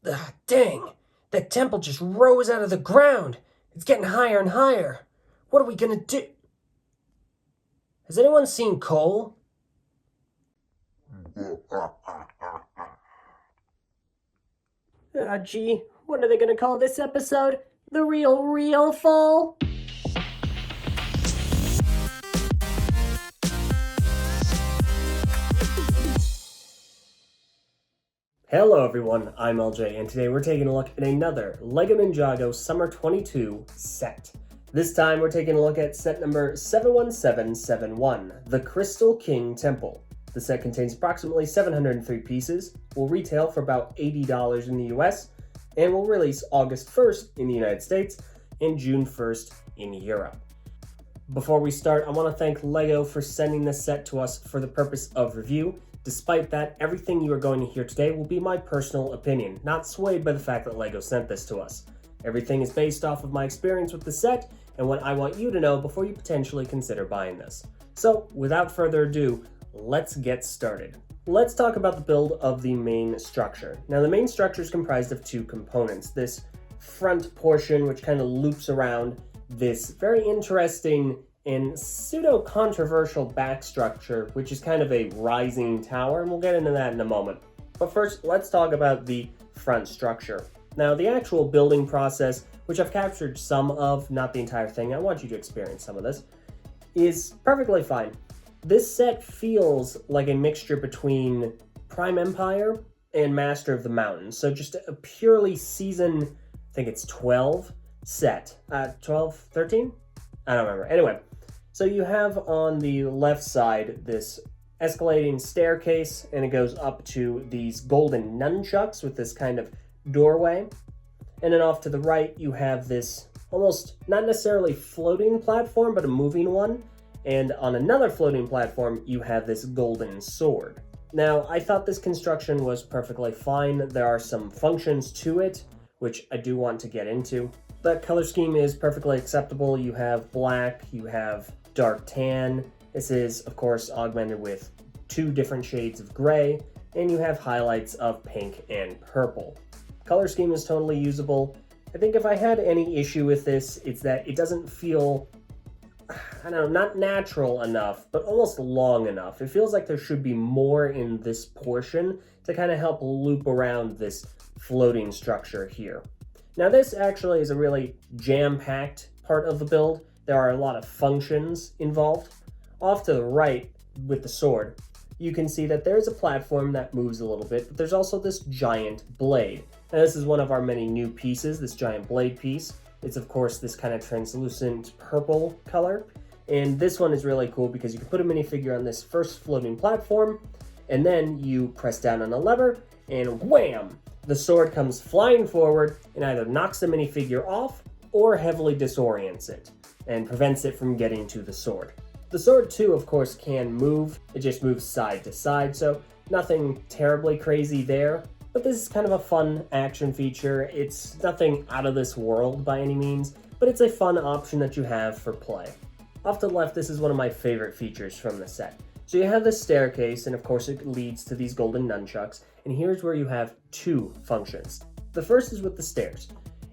Ah, dang! That temple just rose out of the ground! It's getting higher and higher! What are we gonna do? Has anyone seen Cole? Gee, what are they gonna call this episode? The Real Fall? Hello everyone, I'm Eljay, and today we're taking a look at another LEGO Ninjago Summer 22 set. This time we're taking a look at set number 71771, the Crystal King Temple. The set contains approximately 703 pieces, will retail for about $80 in the US, and will release August 1st in the United States and June 1st in Europe. Before we start, I want to thank LEGO for sending this set to us for the purpose of review. Despite that, everything you are going to hear today will be my personal opinion, not swayed by the fact that LEGO sent this to us. Everything is based off of my experience with the set and what I want you to know before you potentially consider buying this. So, without further ado, let's get started. Let's talk about the build of the main structure. Now, the main structure is comprised of two components. This front portion, which kind of loops around this very interesting and pseudo-controversial back structure, which is kind of a rising tower, and we'll get into that in a moment. But first, let's talk about the front structure. Now, the actual building process, which I've captured some of, not the entire thing, I want you to experience some of this, is perfectly fine. This set feels like a mixture between Prime Empire and Master of the Mountains, so just a purely season, I think it's 12 set. 12, 13? I don't remember. Anyway. So you have on the left side this escalating staircase, and it goes up to these golden nunchucks with this kind of doorway. And then off to the right, you have this almost not necessarily floating platform, but a moving one. And on another floating platform, you have this golden sword. Now, I thought this construction was perfectly fine. There are some functions to it, which I do want to get into. The color scheme is perfectly acceptable. You have black, you have dark tan. This is, of course, augmented with two different shades of gray, and you have highlights of pink and purple. Color scheme is totally usable. I think if I had any issue with this, it's that it doesn't feel, I don't know, not natural enough, but almost long enough. It feels like there should be more in this portion to kind of help loop around this floating structure here. Now, this actually is a really jam-packed part of the build. There are a lot of functions involved. Off to the right with the sword, you can see that there's a platform that moves a little bit, but there's also this giant blade. Now, this is one of our many new pieces, this giant blade piece. It's, of course, this kind of translucent purple color. And this one is really cool because you can put a minifigure on this first floating platform, and then you press down on a lever, and wham! The sword comes flying forward and either knocks the minifigure off or heavily disorients it and prevents it from getting to the sword. The sword too, of course, can move. It just moves side to side, so nothing terribly crazy there. But this is kind of a fun action feature. It's nothing out of this world by any means, but it's a fun option that you have for play. Off to the left, this is one of my favorite features from the set. So you have this staircase, and of course it leads to these golden nunchucks, and here's where you have two functions. The first is with the stairs.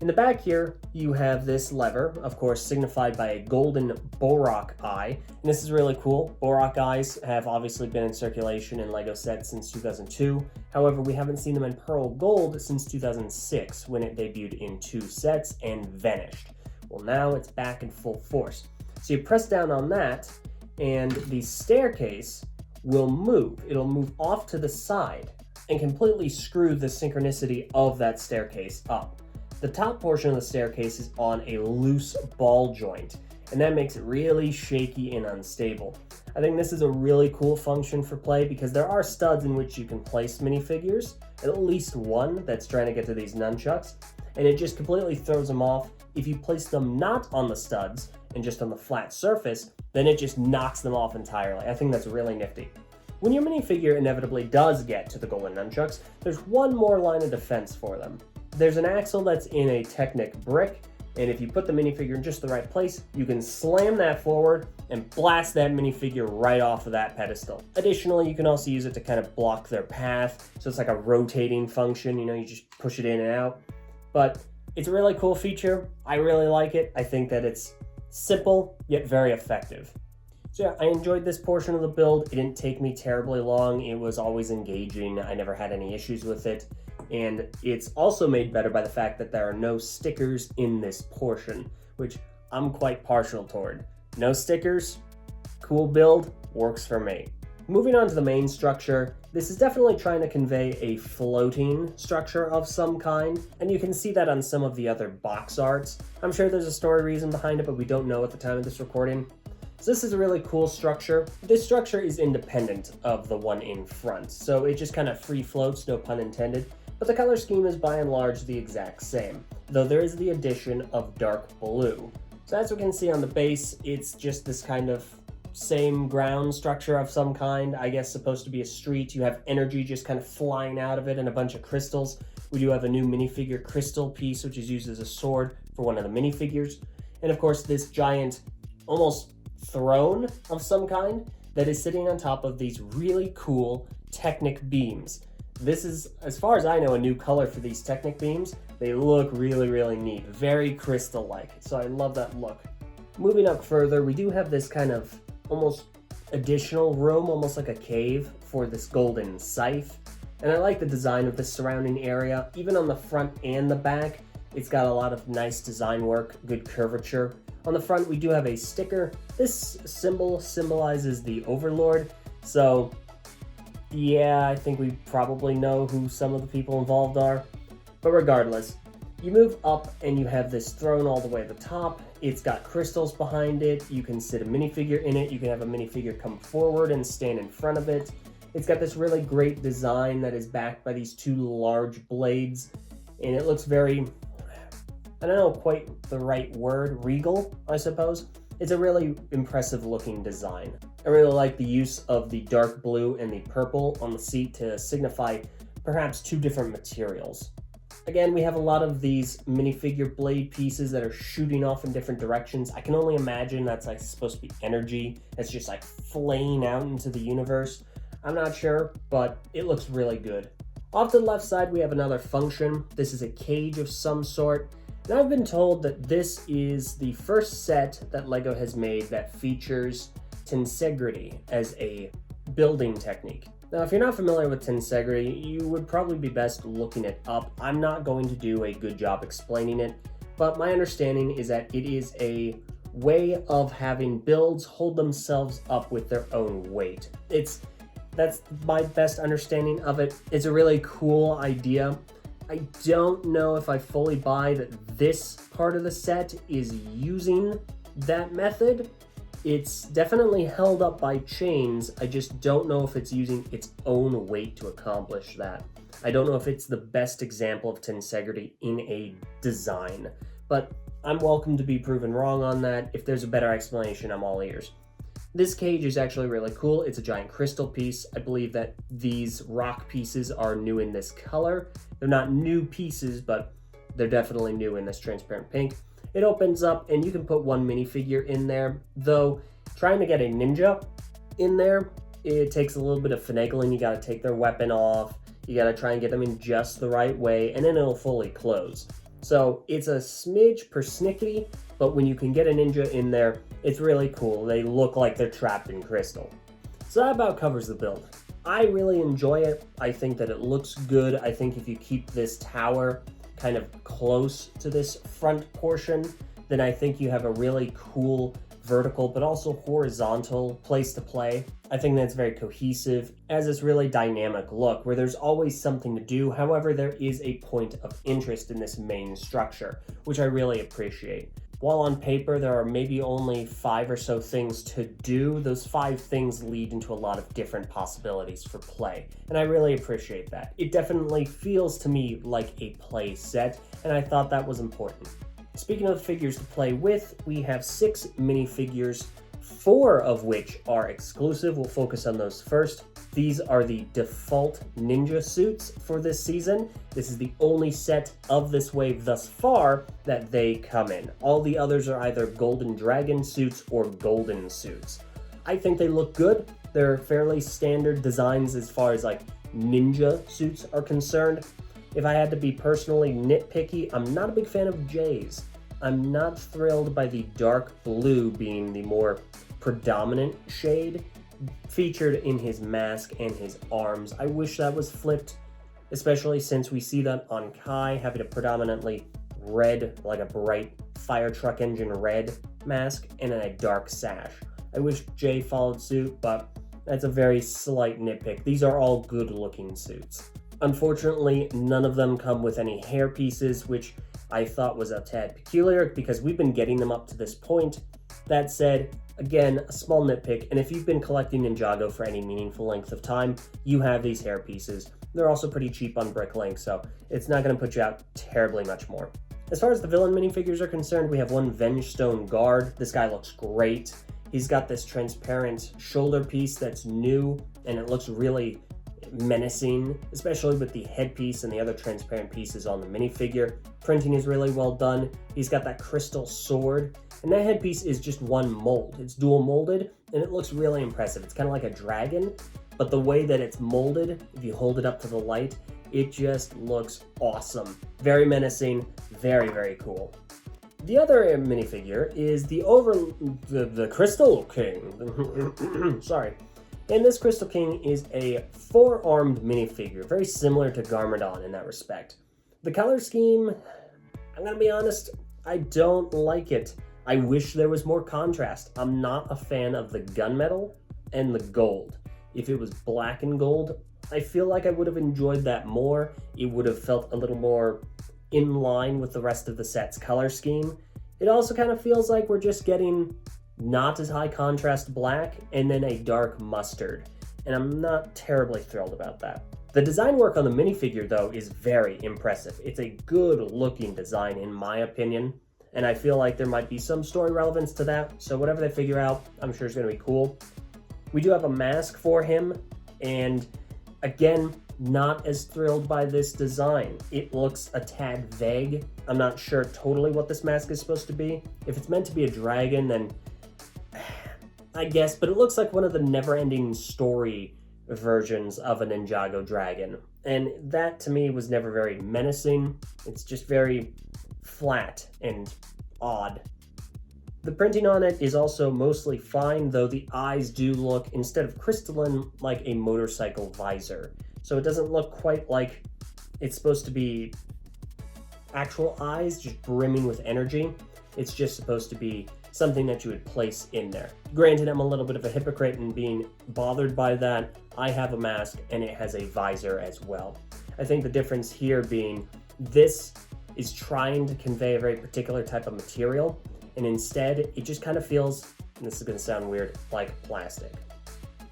In the back here, you have this lever, of course signified by a golden Borak eye, and this is really cool. Borak eyes have obviously been in circulation in LEGO sets since 2002, however we haven't seen them in pearl gold since 2006 when it debuted in 2 sets and vanished. Well, now it's back in full force. So you press down on that, and the staircase will move. It'll move off to the side and completely screw the synchronicity of that staircase up. The top portion of the staircase is on a loose ball joint, and that makes it really shaky and unstable. I think this is a really cool function for play because there are studs in which you can place minifigures, at least one that's trying to get to these nunchucks, and it just completely throws them off. If you place them not on the studs and just on the flat surface, then it just knocks them off entirely. I think that's really nifty. When your minifigure inevitably does get to the golden nunchucks, there's one more line of defense for them. There's an axle that's in a Technic brick, And if you put the minifigure in just the right place, you can slam that forward and blast that minifigure right off of that pedestal. Additionally, you can also use it to kind of block their path. So it's like a rotating function, you just push it in and out. But it's a really cool feature. I really like it. I think that it's simple, yet very effective. So yeah, I enjoyed this portion of the build. It didn't take me terribly long. It was always engaging. I never had any issues with it. And it's also made better by the fact that there are no stickers in this portion, which I'm quite partial toward. No stickers, cool build, works for me. Moving on to the main structure, this is definitely trying to convey a floating structure of some kind, and you can see that on some of the other box arts. I'm sure there's a story reason behind it, but we don't know at the time of this recording. So this is a really cool structure. This structure is independent of the one in front, so it just kind of free floats, no pun intended. But the color scheme is by and large the exact same, though there is the addition of dark blue. So as we can see on the base, it's just this kind of same ground structure of some kind, I guess supposed to be a street. You have energy just kind of flying out of it and a bunch of crystals. We do have a new minifigure crystal piece, which is used as a sword for one of the minifigures. And of course, this giant, almost throne of some kind that is sitting on top of these really cool Technic beams. This is, as far as I know, a new color for these Technic beams. They look really, really neat. Very crystal-like, so I love that look. Moving up further, we do have this kind of almost additional room, almost like a cave, for this golden scythe. And I like the design of the surrounding area. Even on the front and the back, it's got a lot of nice design work, good curvature. On the front, we do have a sticker. This symbol symbolizes the Overlord, so yeah, I think we probably know who some of the people involved are. But regardless, you move up and you have this throne all the way at the top. It's got crystals behind it. You can sit a minifigure in it. You can have a minifigure come forward and stand in front of it. It's got this really great design that is backed by these two large blades. And it looks very, I don't know quite the right word, regal, I suppose. It's a really impressive looking design. I really like the use of the dark blue and the purple on the seat to signify perhaps two different materials. Again, we have a lot of these minifigure blade pieces that are shooting off in different directions. I can only imagine that's like supposed to be energy that's just like flaying out into the universe. I'm not sure, but it looks really good. Off to the left side, we have another function. This is a cage of some sort. And I've been told that this is the first set that LEGO has made that features tensegrity as a building technique. Now, if you're not familiar with tensegrity, you would probably be best looking it up. I'm not going to do a good job explaining it, but my understanding is that it is a way of having builds hold themselves up with their own weight. That's my best understanding of it. It's a really cool idea. I don't know if I fully buy that this part of the set is using that method. It's definitely held up by chains. I just don't know if it's using its own weight to accomplish that. I don't know if it's the best example of tensegrity in a design, but I'm welcome to be proven wrong on that. If there's a better explanation, I'm all ears. This cage is actually really cool. It's a giant crystal piece. I believe that these rock pieces are new in this color. They're not new pieces, but they're definitely new in this transparent pink. It opens up and you can put one minifigure in there, though trying to get a ninja in there, it takes a little bit of finagling. You gotta take their weapon off. You gotta try and get them in just the right way, and then it'll fully close. So it's a smidge persnickety, but when you can get a ninja in there, it's really cool. They look like they're trapped in crystal. So that about covers the build. I really enjoy it. I think that it looks good. I think if you keep this tower kind of close to this front portion, then I think you have a really cool vertical but also horizontal place to play. I think that's very cohesive, as this really dynamic look where there's always something to do. However, there is a point of interest in this main structure, which I really appreciate. While on paper there are maybe only 5 or so things to do, those 5 things lead into a lot of different possibilities for play, and I really appreciate that. It definitely feels to me like a play set, and I thought that was important. Speaking of figures to play with, we have 6 minifigures 4 of which are exclusive. We'll focus on those first. These are the default ninja suits for this season. This is the only set of this wave thus far that they come in. All the others are either golden dragon suits or golden suits. I think they look good. They're fairly standard designs as far as like ninja suits are concerned. If I had to be personally nitpicky, I'm not a big fan of Jay's. I'm not thrilled by the dark blue being the more predominant shade featured in his mask and his arms. I wish that was flipped, especially since we see that on Kai having a predominantly red, like a bright fire truck engine red mask, and then a dark sash. I wish Jay followed suit, but that's a very slight nitpick. These are all good looking suits. Unfortunately, none of them come with any hair pieces, which I thought was a tad peculiar because we've been getting them up to this point. That said, again, a small nitpick, and if you've been collecting Ninjago for any meaningful length of time, you have these hair pieces. They're also pretty cheap on Bricklink, so it's not going to put you out terribly much more. As far as the villain minifigures are concerned, we have one Venge Stone guard. This guy looks great. He's got this transparent shoulder piece that's new, and it looks really menacing, especially with the headpiece and the other transparent pieces on the minifigure. Printing is really well done. He's got that crystal sword, and that headpiece is just one mold. It's dual molded, and it looks really impressive. It's kind of like a dragon, but the way that it's molded, if you hold it up to the light, it just looks awesome. Very menacing, very, very cool. The other minifigure is the Crystal King. Sorry. And this Crystal King is a 4-armed minifigure, very similar to Garmadon in that respect. The color scheme, I'm gonna be honest, I don't like it. I wish there was more contrast. I'm not a fan of the gunmetal and the gold. If it was black and gold, I feel like I would have enjoyed that more. It would have felt a little more in line with the rest of the set's color scheme. It also kind of feels like we're just getting not as high contrast black and then a dark mustard, and I'm not terribly thrilled about that. The design work on the minifigure though is very impressive. It's a good looking design in my opinion, and I feel like there might be some story relevance to that, so whatever they figure out, I'm sure it's going to be cool. We do have a mask for him, and again, not as thrilled by this design. It looks a tad vague. I'm not sure totally what this mask is supposed to be. If it's meant to be a dragon, then I guess, but it looks like one of the never-ending story versions of a Ninjago dragon. And that, to me, was never very menacing. It's just very flat and odd. The printing on it is also mostly fine, though the eyes do look, instead of crystalline, like a motorcycle visor. So it doesn't look quite like it's supposed to be actual eyes, just brimming with energy. It's just supposed to be something that you would place in there. Granted, I'm a little bit of a hypocrite in being bothered by that. I have a mask and it has a visor as well. I think the difference here being this is trying to convey a very particular type of material, and instead it just kind of feels, and this is going to sound weird, like plastic.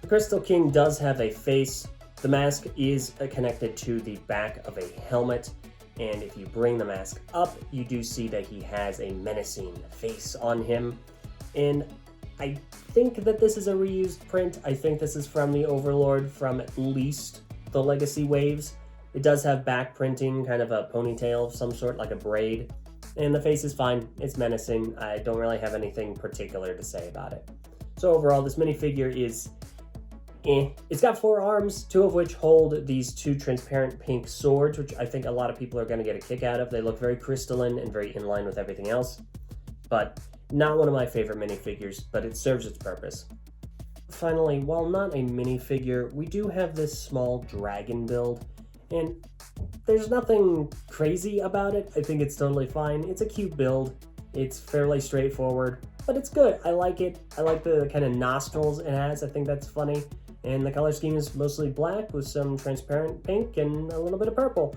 The Crystal King does have a face. The mask is connected to the back of a helmet, and if you bring the mask up, you do see that he has a menacing face on him. And I think that this is a reused print. I think this is from the Overlord from at least the Legacy waves. It does have back printing, kind of a ponytail of some sort, like a braid. And the face is fine. It's menacing. I don't really have anything particular to say about it. So overall, this minifigure is It's got 4 arms, 2 of which hold these 2 transparent pink swords, which I think a lot of people are going to get a kick out of. They look very crystalline and very in line with everything else. But not one of my favorite minifigures, but it serves its purpose. Finally, while not a minifigure, we do have this small dragon build, and there's nothing crazy about it. I think it's totally fine. It's a cute build. It's fairly straightforward, but it's good. I like it. I like the kind of nostrils it has. I think that's funny. And the color scheme is mostly black with some transparent pink and a little bit of purple.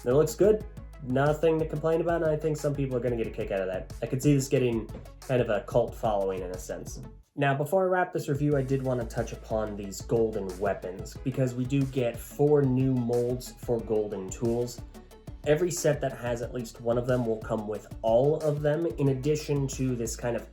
It looks good. Nothing to complain about, and I think some people are going to get a kick out of that. I could see this getting kind of a cult following in a sense. Now, before I wrap this review, I did want to touch upon these golden weapons, because we do get 4 new molds for golden tools. Every set that has at least one of them will come with all of them, in addition to this kind of,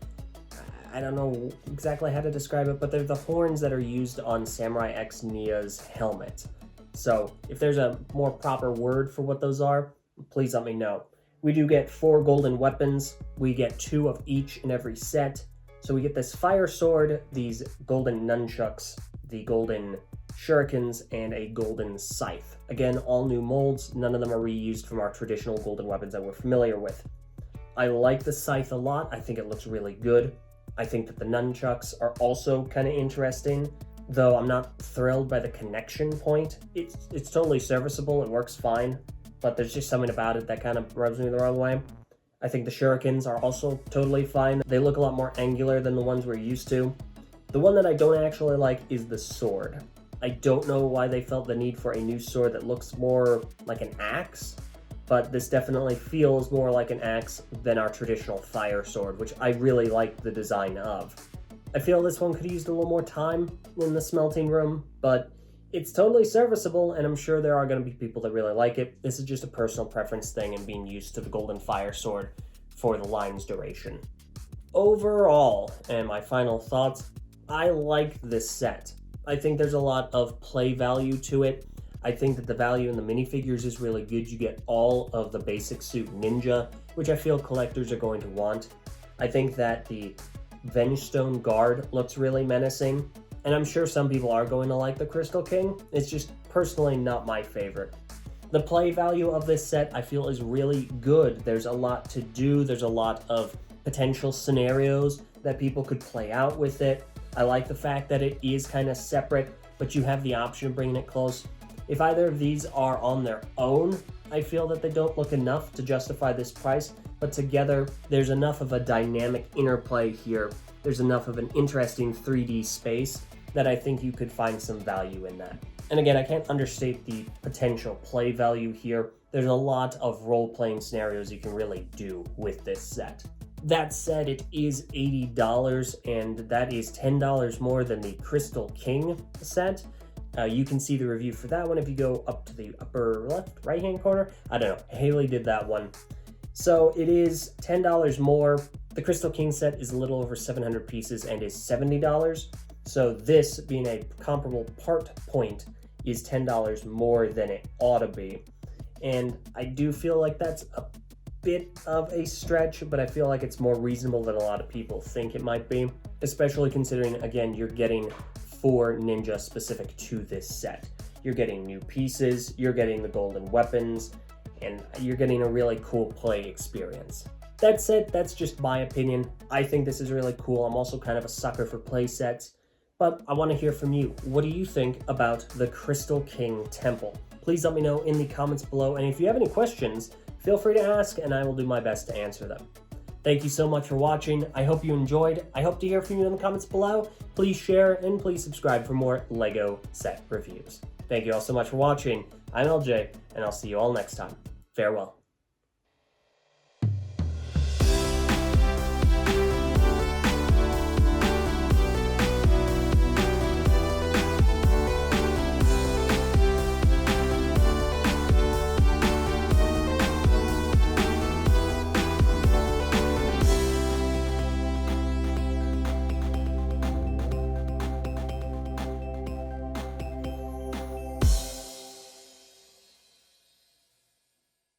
I don't know exactly how to describe it, but they're the horns that are used on Samurai X Nia's helmet. So if there's a more proper word for what those are, please let me know. We do get 4 golden weapons. We get 2 of each in every set. So we get this fire sword, these golden nunchucks, the golden shurikens, and a golden scythe. Again, all new molds. None of them are reused from our traditional golden weapons that we're familiar with. I like the scythe a lot. I think it looks really good. I think that the nunchucks are also kind of interesting, though I'm not thrilled by the connection point. It's totally serviceable. It works fine, but there's just something about it that kind of rubs me the wrong way. I think the shurikens are also totally fine. They look a lot more angular than the ones we're used to. The one that I don't actually like is the sword. I don't know why they felt the need for a new sword that looks more like an axe, but this definitely feels more like an axe than our traditional fire sword, which I really like the design of. I feel this one could have used a little more time in the smelting room, but it's totally serviceable, and I'm sure there are going to be people that really like it. This is just a personal preference thing and being used to the golden fire sword for the line's duration. Overall, and my final thoughts, I like this set. I think there's a lot of play value to it. I think that the value in the minifigures is really good. You get all of the basic suit ninja, which I feel collectors are going to want. I think that the Venge Stone guard looks really menacing, and I'm sure some people are going to like the Crystal King. It's just personally not my favorite. The play value of this set I feel is really good. There's a lot to do. There's a lot of potential scenarios that people could play out with it. I like the fact that it is kind of separate, but you have the option of bringing it close. If either of these are on their own, I feel that they don't look enough to justify this price, but together, there's enough of a dynamic interplay here. There's enough of an interesting 3D space that I think you could find some value in that. And again, I can't understate the potential play value here. There's a lot of role-playing scenarios you can really do with this set. That said, it is $80, and that is $10 more than the Crystal King set. You can see the review for that one if you go up to the upper left, right-hand corner. I don't know, Haley did that one. So it is $10 more. The Crystal King set is a little over 700 pieces and is $70. So this, being a comparable part point, is $10 more than it ought to be. And I do feel like that's a bit of a stretch, but I feel like it's more reasonable than a lot of people think it might be, especially considering, again, you're getting 4 ninja specific to this set. You're getting new pieces, you're getting the golden weapons, and you're getting a really cool play experience. That said, that's just my opinion. I think this is really cool. I'm also kind of a sucker for play sets, but I want to hear from you. What do you think about the Crystal King Temple? Please let me know in the comments below, and if you have any questions, feel free to ask, and I will do my best to answer them. Thank you so much for watching. I hope you enjoyed. I hope to hear from you in the comments below. Please share and please subscribe for more LEGO set reviews. Thank you all so much for watching. I'm Eljay, and I'll see you all next time. Farewell.